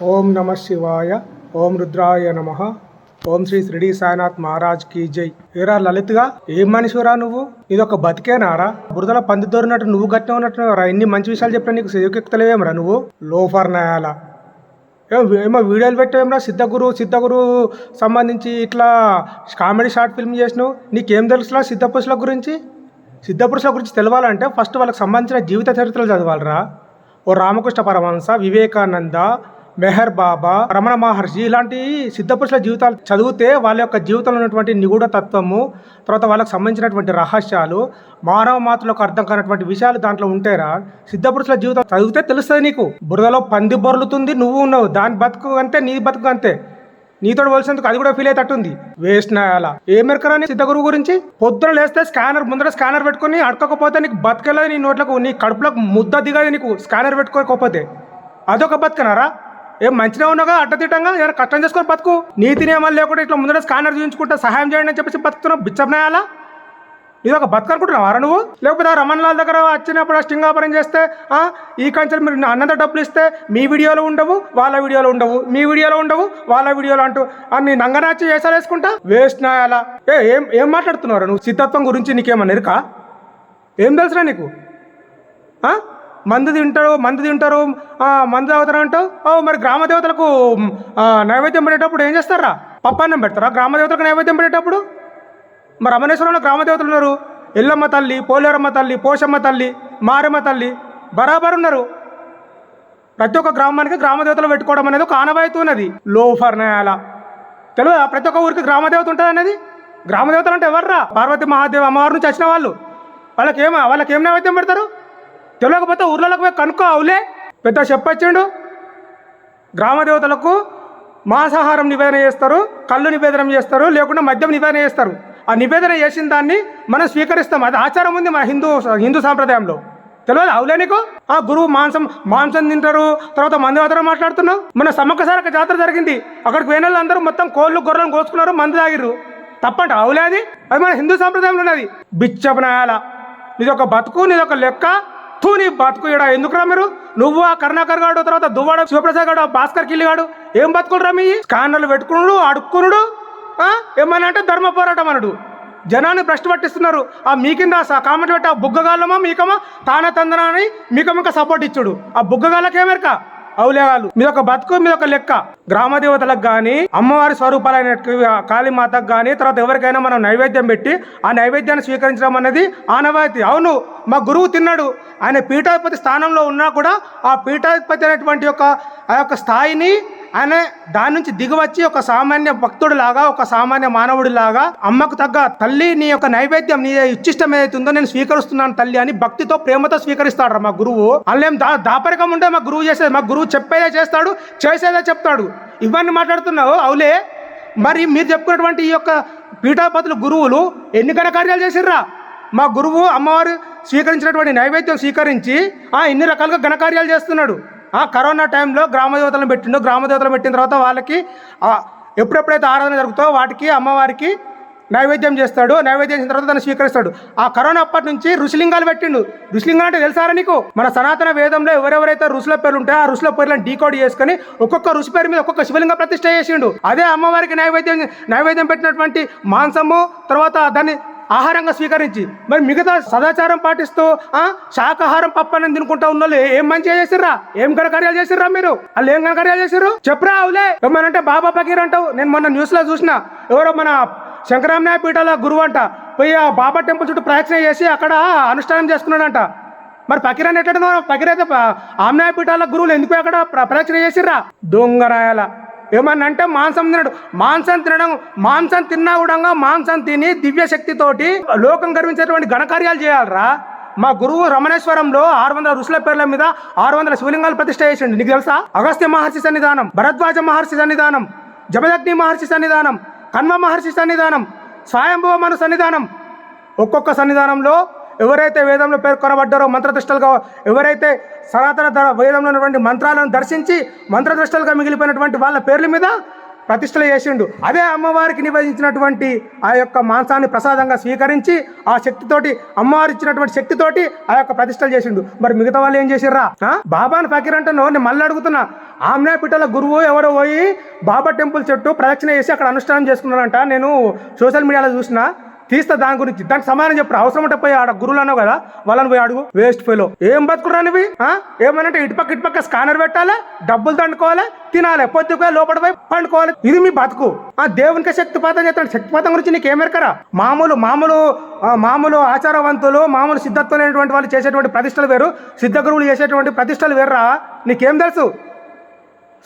ఓం నమ శివాయ. ఓం రుద్రాయ నమ. ఓం శ్రీ షిరిడి సాయినాథ్ మహారాజ్ కీ జై. ఏరా లలిత్గా ఏం మనిషిరా నువ్వు? ఇదొక బతికేనారా? బురదలో పంది దొరినట్టు నువ్వు గట్టిన ఉన్నట్టు రా. ఎన్ని మంచి విషయాలు చెప్పినా నీకు సేవకెక్కుతలేవేమరా నువ్వు? లోఫర్ నాయాల ఏమో వీడియోలు పెట్టావేమరా? సిద్ధగురు సంబంధించి ఇట్లా కామెడీ షార్ట్ ఫిల్మ్ చేసినావు. నీకేం తెలుసులా సిద్ధపురుషుల గురించి? సిద్ధపురుషుల గురించి తెలవాలంటే ఫస్ట్ వాళ్ళకి సంబంధించిన జీవిత చరిత్రలు చదవాలరా. ఓ రామకృష్ణ పరమహంస, వివేకానంద, మెహర్ బాబా, రమణ మహర్షి ఇలాంటి సిద్ధపురుషుల జీవితాలు చదివితే వాళ్ళ యొక్క జీవితంలో ఉన్నటువంటి నిగూఢ తత్వము, తర్వాత వాళ్ళకి సంబంధించినటువంటి రహస్యాలు, మానవ మాతృలకు అర్థం కానటువంటి విషయాలు దాంట్లో ఉంటాయిరా. సిద్ధపురుషుల జీవితం చదివితే తెలుస్తుంది నీకు. బురదలో పంది బొర్లుతుంది, నువ్వు ఉన్నావు. దాని బతుకు అంతే, నీ బతుకు అంతే. నీతో వలసేందుకు అది కూడా ఫీల్ అయ్యేటట్టుంది. వేస్ట్ నాయాల. ఏం మెరకరా సిద్ధగురువు గురించి? పొద్దున లేస్తే ముందర స్కానర్ పెట్టుకుని అడకపోతే నీకు బతకలేదు. నీ నోట్లకు నీ కడుపులకు ముద్ద దిగదు నీకు స్కానర్ పెట్టుకోకపోతే. అదొక బతకనారా? ఏం మంచిగా ఉన్నాగా అడ్డదిట్టంగా ఏమైనా కష్టం చేసుకొని బతుకు. నీతి నియమాలు లేకుండా ఇట్లా ముందర స్కానర్ చూపించుకుంటా సహాయం చేయండి అని చెప్పేసి బతుకుతున్నావు. బిచ్చప్నాయాలా? ఇది ఒక బతుకు అనుకుంటున్నావారా నువ్వు? లేకపోతే రమణలాల్ దగ్గర వచ్చినప్పుడు స్టింగాపరం చేస్తే ఈ కంచెలు మీరు అన్నంత డబ్బులు ఇస్తే మీ వీడియోలు ఉండవు, వాళ్ళ వీడియోలు ఉండవు, మీ వీడియోలు ఉండవు, వాళ్ళ వీడియోలు అంటూ అన్ని నంగనాచి వేసాలు వేసుకుంటా. వేస్ట్ నాయాలా? ఏం మాట్లాడుతున్నావు నువ్వు? సిద్ధత్వం గురించి నీకేమన్నా ఎరుకా? ఏం తెలుసురా నీకు? మందు తింటారు మందు తాగుతారు అంటావు. మరి గ్రామ దేవతలకు నైవేద్యం పెట్టేటప్పుడు ఏం చేస్తారా? పప్పాన్నం పెడతారా గ్రామ దేవతలకు నైవేద్యం పెట్టేటప్పుడు? మరి రమణేశ్వరంలో గ్రామ దేవతలు ఉన్నారు. ఎల్లమ్మ తల్లి, పోలేరమ్మ తల్లి, పోషమ్మ తల్లి, మారమ్మ తల్లి బరాబర్ ఉన్నారు. ప్రతి ఒక్క గ్రామానికి గ్రామ దేవతలు పెట్టుకోవడం అనేది ఒక ఆనవాయితీ ఉన్నది. లోఫర్ నాయాల తెలియదా? ప్రతి ఒక్క ఊరికి గ్రామ దేవత ఉంటుంది అనేది. గ్రామ దేవతలు అంటే ఎవర్రా? పార్వతి మహాదేవ్ అమ్మవారి నుంచి వచ్చిన వాళ్ళు. వాళ్ళకేం నైవేద్యం పెడతారు? తెలియకపోతే ఊర్లలోకి పోయి కనుక్కో. అవులే పెద్ద చెప్పొచ్చిండు. గ్రామ దేవతలకు మాంసాహారం నివేదన చేస్తారు, కళ్ళు నివేదన చేస్తారు, లేకుండా మద్యం నివేదన చేస్తారు. ఆ నివేదన చేసిన దాన్ని మనం స్వీకరిస్తాం. అది ఆచారం ఉంది మన హిందూ సాంప్రదాయంలో. తెలియదు? అవులే నీకు? ఆ గురువు మాంసం తింటారు, తర్వాత మందు అవతరం మాట్లాడుతున్నావు. మన సమ్మక్కసారక జాతర జరిగింది. అక్కడికి పోయిన వాళ్ళు అందరూ మొత్తం కోళ్ళు గొర్రెలను కోసుకున్నారు, మందు తాగిర్రు. తప్పంట? అవులే అది మన హిందూ సాంప్రదాయంలో ఉన్నది. బిచ్చపనాయాల. నీదొక బతుకు, నీదొక లెక్క. నీ బతుకు ఇడా ఎందుకురా మీరు? నువ్వు ఆ కరుణాకర్ గాడు, తర్వాత దువ్వాడ శివప్రసాద్ గాడు, భాస్కర్ కిల్లి గాడు ఏం బతుకులరా మీ? స్కానర్లు పెట్టుకున్నాడు, అడుక్కున్నాడు. ఏమన్నా అంటే ధర్మ పోరాటం అనుడు. జనాన్ని భ్రష్టు పట్టిస్తున్నారు. ఆ మీకింద కామెంట్ పెట్టి ఆ బుగ్గగాళ్ళమా మీకమా తాన తందనా అని మీకమిక సపోర్ట్ ఇచ్చుడు. ఆ బుగ్గగాళ్ళకేమెరక? అవులేగాళ్ళు. మీదొక బతుకు, మీదొక లెక్క. గ్రామ దేవతలకు కానీ, అమ్మవారి స్వరూపాలైన కాళీమాతకు కానీ, తర్వాత ఎవరికైనా మనం నైవేద్యం పెట్టి ఆ నైవేద్యాన్ని స్వీకరించడం అనేది ఆనవాయితీ. అవును, మా గురువు తిన్నాడు. ఆయన పీఠాధిపతి స్థానంలో ఉన్నా కూడా ఆ పీఠాధిపతి అనేటువంటి ఆ యొక్క స్థాయిని ఆయన దాని నుంచి దిగివచ్చి ఒక సామాన్య భక్తుడిలాగా, ఒక సామాన్య మానవుడిలాగా అమ్మకు తగ్గ తల్లి నీ యొక్క నైవేద్యం, నీ ఇచ్చిష్టం ఏదైతుందో నేను స్వీకరిస్తున్నాను తల్లి అని భక్తితో ప్రేమతో స్వీకరిస్తాడు మా గురువు. అల్లేం దాపరికం ఉంటే మా గురువు చేసేది. మా గురువు చెప్పేదే చేస్తాడు, చేసేదే చెప్తాడు. ఇవన్నీ మాట్లాడుతున్నావు. అవులే మరి మీరు చెప్పుకున్నటువంటి ఈ యొక్క పీఠాధిపతులు గురువులు ఎన్ని ఘనకార్యాలు చేసిర్రా? మా గురువు అమ్మవారు స్వీకరించినటువంటి నైవేద్యం స్వీకరించి ఇన్ని రకాలుగా ఘనకార్యాలు చేస్తున్నాడు. కరోనా టైంలో గ్రామ దేవతలను పెట్టిండు. గ్రామ దేవతలు పెట్టిన తర్వాత వాళ్ళకి ఎప్పుడెప్పుడైతే ఆరాధన జరుగుతుందో వాటికి అమ్మవారికి నైవేద్యం చేస్తాడు. నైవేద్యం చేసిన తర్వాత దాన్ని స్వీకరిస్తాడు. ఆ కరోనా అప్పటి నుంచి ఋషిలింగాలు పెట్టిండు. ఋషిలింగాలు అంటే తెలుసారా నీకు? మన సనాతన వేదంలో ఎవరెవరైతే ఋషుల పేర్లు ఉంటాయో ఆ ఋషుల పేర్లను డీకోడ్ చేసుకుని ఒక్కొక్క ఋషి పేరు మీద ఒక్కొక్క శివలింగ ప్రతిష్ఠ చేసిండు. అదే అమ్మవారికి నైవేద్యం పెట్టినటువంటి మాంసము, తర్వాత దాన్ని ఆహారంగా స్వీకరించి మరి మిగతా సదాచారం పాటిస్తూ శాకాహారం పప్పని తినుకుంటా ఉన్న వాళ్ళు ఏం మంచిగా చేసిర్రా? ఏం ఘనకార్యాలు చేసిర్రా మీరు? వాళ్ళు ఏం ఘనకార్యాలు చేసిర్రు చెప్పరా? అవులే ఏమనంటే బాబా ఫకీర్ అంటావు. నేను మొన్న న్యూస్లో చూసిన, ఎవరో మన శంకరామనాయ పీఠాల గురువు అంట పోయి ఆ బాబా టెంపుల్ చుట్టూ ప్రదక్షిణ చేసి అక్కడ అనుష్ఠానం చేసుకున్నాడంట. మరి ఫకీర్ అని ఎట్లా? ఫకీర్ అయితే ఆమ్నాయ పీఠాల గురువులు ఎందుకు అక్కడ ప్రదక్షిణ చేసిర్రా? దొంగరాయాల. ఏమన్నా అంటే మాంసం తిన్నా కూడా మాంసం తిని దివ్యశక్తితోటి లోకం గర్వించేటువంటి ఘనకార్యాలు చేయాలరా. మా గురువు రమణేశ్వరంలో 600 ఋషుల పేర్ల మీద 600 శివలింగాలు ప్రతిష్ఠ చేసిండు. నీకు తెలుసా? అగస్త్య మహర్షి సన్నిధానం, భరద్వాజ మహర్షి సన్నిధానం, జమదగ్ని మహర్షి సన్నిధానం, కన్వ మహర్షి సన్నిధానం, స్వయంభవ మను సన్నిధానం. ఒక్కొక్క సన్నిధానంలో ఎవరైతే వేదంలో పేర్కొనబడ్డారో మంత్రదృష్టలుగా, ఎవరైతే సనాతన వేదంలో ఉన్నటువంటి మంత్రాలను దర్శించి మంత్రదృష్టలుగా మిగిలిపోయినటువంటి వాళ్ళ పేర్ల మీద ప్రతిష్టలు చేసిండు. అదే అమ్మవారికి నివేదించినటువంటి ఆ యొక్క మాంసాన్ని ప్రసాదంగా స్వీకరించి ఆ శక్తితోటి, అమ్మవారు ఇచ్చినటువంటి శక్తితోటి ఆ యొక్క ప్రతిష్టలు చేసిండు. మరి మిగతా వాళ్ళు ఏం చేసిర్రా? బాబాను ఫకీర్ అంటే నేను మళ్ళీ అడుగుతున్నా. ఆమ్నాయపీఠల గురువు ఎవరో పోయి బాబా టెంపుల్ చుట్టూ ప్రదక్షిణ చేసి అక్కడ అనుష్ఠానం చేసుకున్నారంట. నేను సోషల్ మీడియాలో చూసిన, తీస్తా దాని గురించి. దానికి సమాధానం చెప్పు. అవసరం ఉంటే పోయి ఆడ గురువులు అన్నావు కదా, వాళ్ళని పోయి అడుగు. Waste fellow. ఏం బతుకురానివి? ఏమనంటే ఇటుపక్క స్కానర్ పెట్టాలి, డబ్బులు దండుకోవాలి, తినాలి, పొద్దుగా లోపల పోయి పండుకోవాలి. ఇది మీ బతుకు. దేవునికి శక్తిపాతం చేస్తాడు. శక్తిపాతం గురించి నీకు ఏమెరకరా? మామూలు ఆచారవంతులు, మామూలు సిద్ధత్వమైనటువంటి వాళ్ళు చేసేటువంటి ప్రతిష్టలు వేరు, సిద్ధ గురువులు చేసేటువంటి ప్రతిష్టలు వేర్రా. నీకేం తెలుసు?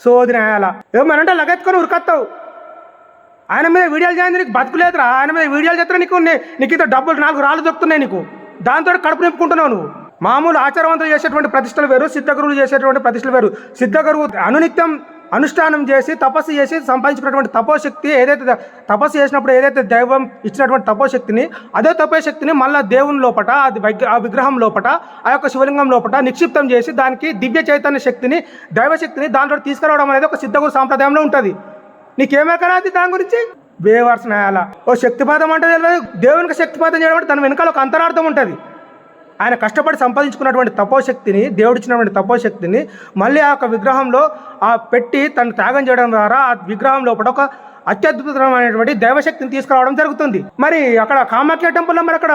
సోది న్యాయాల ఏమనంటే లగెత్తుకొని ఉరికొత్తావు. ఆయన మీద వీడియోలు చేయండి, నీకు బతుకులేదురా. ఆయన మీద వీడియోలు చేస్తే నీకు ఇంత డబ్బులు 4 రాళ్ళు దొరుకుతున్నాయి నీకు. దాంతో కడుపు నింపుకుంటున్నావు నువ్వు. మామూలు ఆచారవంతులు చేసేటువంటి ప్రతిష్టలు వేరు, సిద్ధ గురువులు చేసేటువంటి ప్రతిష్టలు వేరు. సిద్ధ గురువు అనునిత్యం అనుష్ఠానం చేసి తపస్సు చేసి సంపాదించుకున్నటువంటి తపోశక్తి, ఏదైతే తపస్సు చేసినప్పుడు ఏదైతే దైవం ఇచ్చినటువంటి తపోశక్తిని, అదే తపోశక్తిని మళ్ళీ దేవుని లోపట, ఆ విగ్రహం లోపట, ఆ యొక్క శివలింగం లోపట నిక్షిప్తం చేసి దానికి దివ్య చైతన్య శక్తిని, దైవశక్తిని దాంట్లో తీసుకురావడం అనేది ఒక సిద్ధగురు సాంప్రదాయంలో ఉంటుంది. నీకేమెక్కరాది దాని గురించి? బేవర్స్ నాయాల. ఓ శక్తిపాతం అంటే తెలియదు. దేవునికి శక్తిపాతం చేయడం అంటే దాని వెనకాల ఒక అంతరార్థం ఉంటుంది. ఆయన కష్టపడి సంపాదించుకున్నటువంటి తపోశక్తిని, దేవుడిచ్చినటువంటి తపోశక్తిని మళ్ళీ ఆ యొక్క విగ్రహంలో పెట్టి తను త్యాగం చేయడం ద్వారా ఆ విగ్రహం లోపల ఒక అత్యద్భుతమైనటువంటి దైవశక్తిని తీసుకురావడం జరుగుతుంది. మరి అక్కడ కామాఖ్య టెంపుల్లో మరి అక్కడ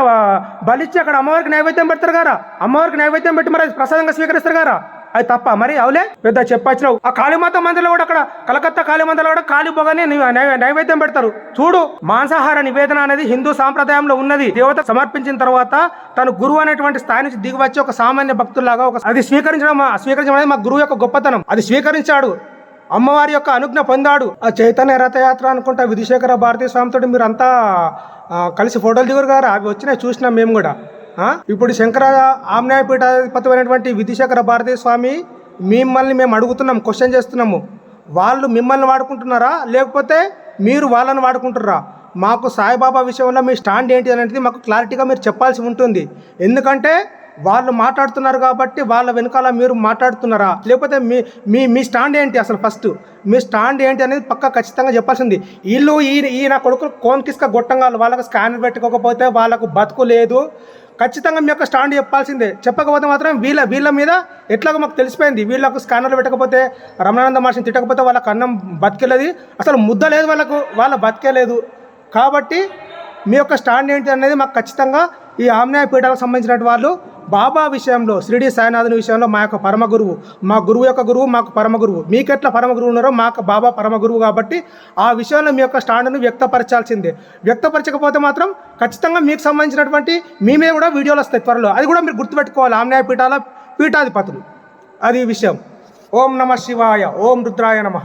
బలిచ్చి అక్కడ అమ్మవారికి నైవేద్యం పెడతారు కదా, అమ్మవారికి నైవేద్యం పెట్టి మరి ప్రసాదంగా స్వీకరిస్తారు కదా, అది తప్ప? మరి అవులే పెద్ద చెప్పచ్చినావు. ఆ కాళీమాత మందిలో కూడా, అక్కడ కలకత్తా కాళీమాతలో కూడా కాళీబొగని నైవేద్యం పెడతారు. చూడు, మాంసాహార నివేదన అనేది హిందూ సాంప్రదాయంలో ఉన్నది. దేవత సమర్పించిన తర్వాత తను గురువు అనేటువంటి స్థాయి నుంచి దిగి వచ్చి ఒక సామాన్య భక్తుల్లాగా అది స్వీకరించడం అనేది మా గురువు యొక్క గొప్పతనం. అది స్వీకరించాడు, అమ్మవారి యొక్క అనుజ్ఞ పొందాడు. ఆ చైతన్య రథయాత్ర అనుకుంటా విధుశేఖర భారతీ స్వామితో మీరు అంతా కలిసి ఫోటోలు దిగురు గారు. అవి వచ్చినాయి, చూసినాం మేము కూడా. ఇప్పుడు శంకర ఆమ్నాయపీఠాధిపతమైనటువంటి విధుశేఖర భారతీ స్వామి మిమ్మల్ని మేము అడుగుతున్నాం, క్వశ్చన్ చేస్తున్నాము. వాళ్ళు మిమ్మల్ని వాడుకుంటున్నారా లేకపోతే మీరు వాళ్ళని వాడుకుంటున్నారా? మాకు సాయిబాబా విషయంలో మీ స్టాండ్ ఏంటి అనేది మాకు క్లారిటీగా మీరు చెప్పాల్సి ఉంటుంది. ఎందుకంటే వాళ్ళు మాట్లాడుతున్నారు కాబట్టి వాళ్ళ వెనకాల మీరు మాట్లాడుతున్నారా, లేకపోతే మీ స్టాండ్ ఏంటి? అసలు ఫస్ట్ మీ స్టాండ్ ఏంటి అనేది పక్కా ఖచ్చితంగా చెప్పాల్సింది. ఈయన కొడుకు కోన్కిస్క గొట్టంగాలు, వాళ్ళకు స్కానర్ పెట్టుకోకపోతే వాళ్ళకు బతుకు లేదు. ఖచ్చితంగా మీ యొక్క స్టాండ్ చెప్పాల్సిందే. చెప్పకపోతే మాత్రం వీళ్ళ మీద ఎట్లాగో మాకు తెలిసిపోయింది. వీళ్ళకు స్కానర్లు పెట్టకపోతే, రమణానంద మహర్షిని తిట్టకపోతే వాళ్ళకు అన్నం బతికేలేదు, అసలు ముద్ద లేదు వాళ్ళ బతికేలేదు. కాబట్టి మీ యొక్క స్టాండ్ ఏంటి అనేది మాకు ఖచ్చితంగా ఈ ఆమ్నాయ పీఠాలకు సంబంధించిన వాళ్ళు బాబా విషయంలో, షిరిడి సాయినాథుని విషయంలో మా యొక్క పరమ గురువు, మా గురువు యొక్క గురువు మాకు పరమ గురువు. మీకెట్లా పరమ గురువు ఉన్నారో మాకు బాబా పరమ గురువు. కాబట్టి ఆ విషయంలో మీ యొక్క స్టాండ్ను వ్యక్తపరచాల్సిందే. వ్యక్తపరచకపోతే మాత్రం ఖచ్చితంగా మీకు సంబంధించినటువంటి మీ మీద కూడా వీడియోలు వస్తాయి త్వరలో. అది కూడా మీరు గుర్తుపెట్టుకోవాలి. ఆమ్నాయ పీఠాల పీఠాధిపతులు, అది విషయం. ఓం నమ శివాయ, ఓం రుద్రాయ నమః.